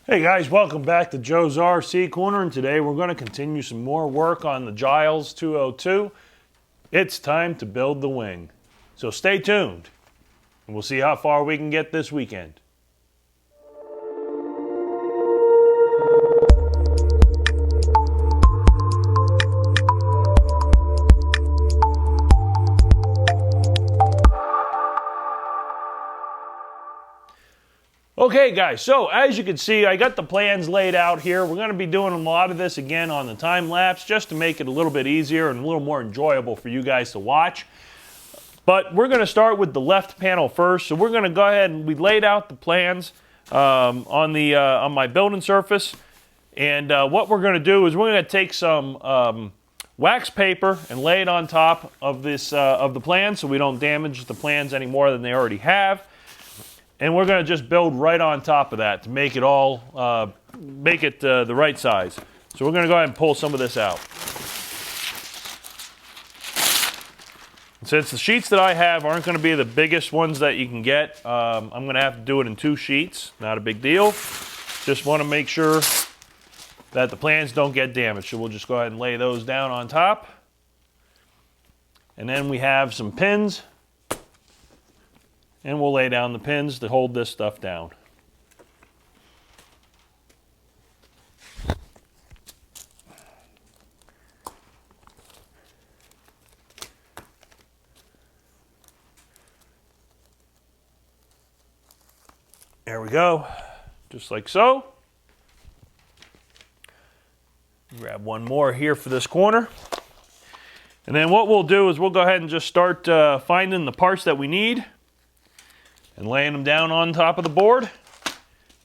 Hey guys, welcome back to Joe's RC Corner, and today we're going to continue some more work on the Giles 202. It's time to build the wing. So stay tuned, and we'll see how far we can get this weekend. Okay guys, so as you can see, I got the plans laid out here. We're going to be doing a lot of this again on the time lapse just to make it a little bit easier and a little more enjoyable for you guys to watch. But we're going to start with the left panel first. So we're going to go ahead and we laid out the plans on my building surface. And what we're going to do is we're going to take some wax paper and lay it on top of this of the plan so we don't damage the plans any more than they already have. And we're going to just build right on top of that to make it all, the right size. So we're going to go ahead and pull some of this out. Since the sheets that I have aren't going to be the biggest ones that you can get, I'm going to have to do it in 2 sheets. Not a big deal. Just want to make sure that the plans don't get damaged. So we'll just go ahead and lay those down on top. And then we have some pins. And we'll lay down the pins to hold this stuff down. There we go, just like so. Grab one more here for this corner. And then what we'll do is we'll go ahead and just start finding the parts that we need and laying them down on top of the board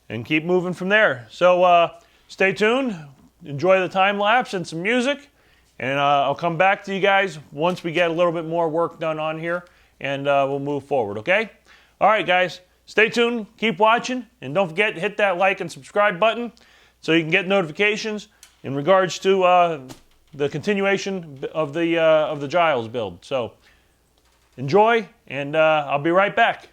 and keep moving from there. So stay tuned, enjoy the time lapse and some music, and I'll come back to you guys once we get a little bit more work done on here, and we'll move forward, okay? All right, guys, stay tuned, keep watching, and don't forget to hit that like and subscribe button so you can get notifications in regards to the continuation of the Giles build. So enjoy, and I'll be right back.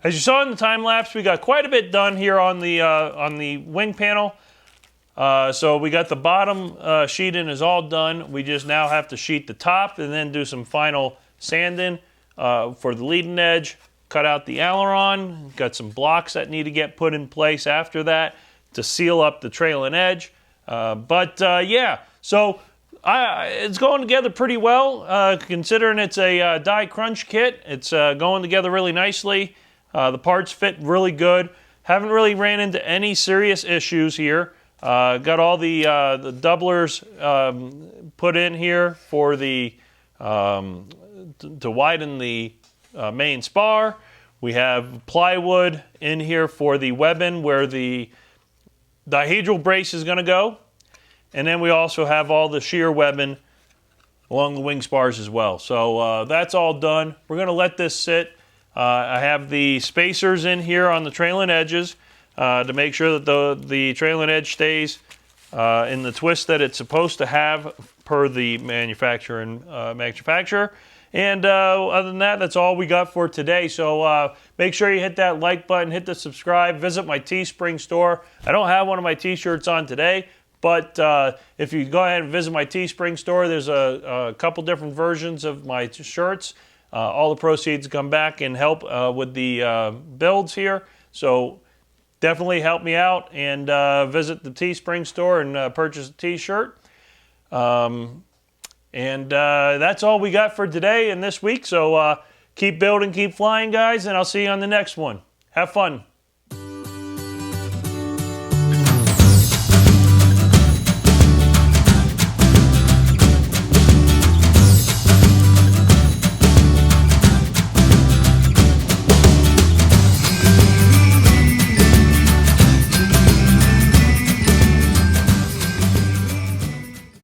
As you saw in the time lapse, we got quite a bit done here on the wing panel. So we got the bottom sheeting is all done. We just now have to sheet the top and then do some final sanding for the leading edge. Cut out the aileron. Got some blocks that need to get put in place after that to seal up the trailing edge. Yeah, so it's going together pretty well considering it's a die crunch kit. It's going together really nicely. The parts fit really good. Haven't really ran into any serious issues here. Got all the doublers put in here for the to widen the main spar. We have plywood in here for the webbing where the dihedral brace is going to go. And then we also have all the shear webbing along the wing spars as well. So that's all done. We're going to let this sit. I have the spacers in here on the trailing edges to make sure that the trailing edge stays in the twist that it's supposed to have per the manufacturer. And other than that, that's all we got for today. So make sure you hit that like button, hit the subscribe, visit my Teespring store. I don't have one of my t-shirts on today, but if you go ahead and visit my Teespring store, there's a couple different versions of my shirts. All the proceeds come back and help with the builds here. So definitely help me out and visit the Teespring store and purchase a t-shirt. That's all we got for today and this week. So keep building, keep flying, guys, and I'll see you on the next one. Have fun.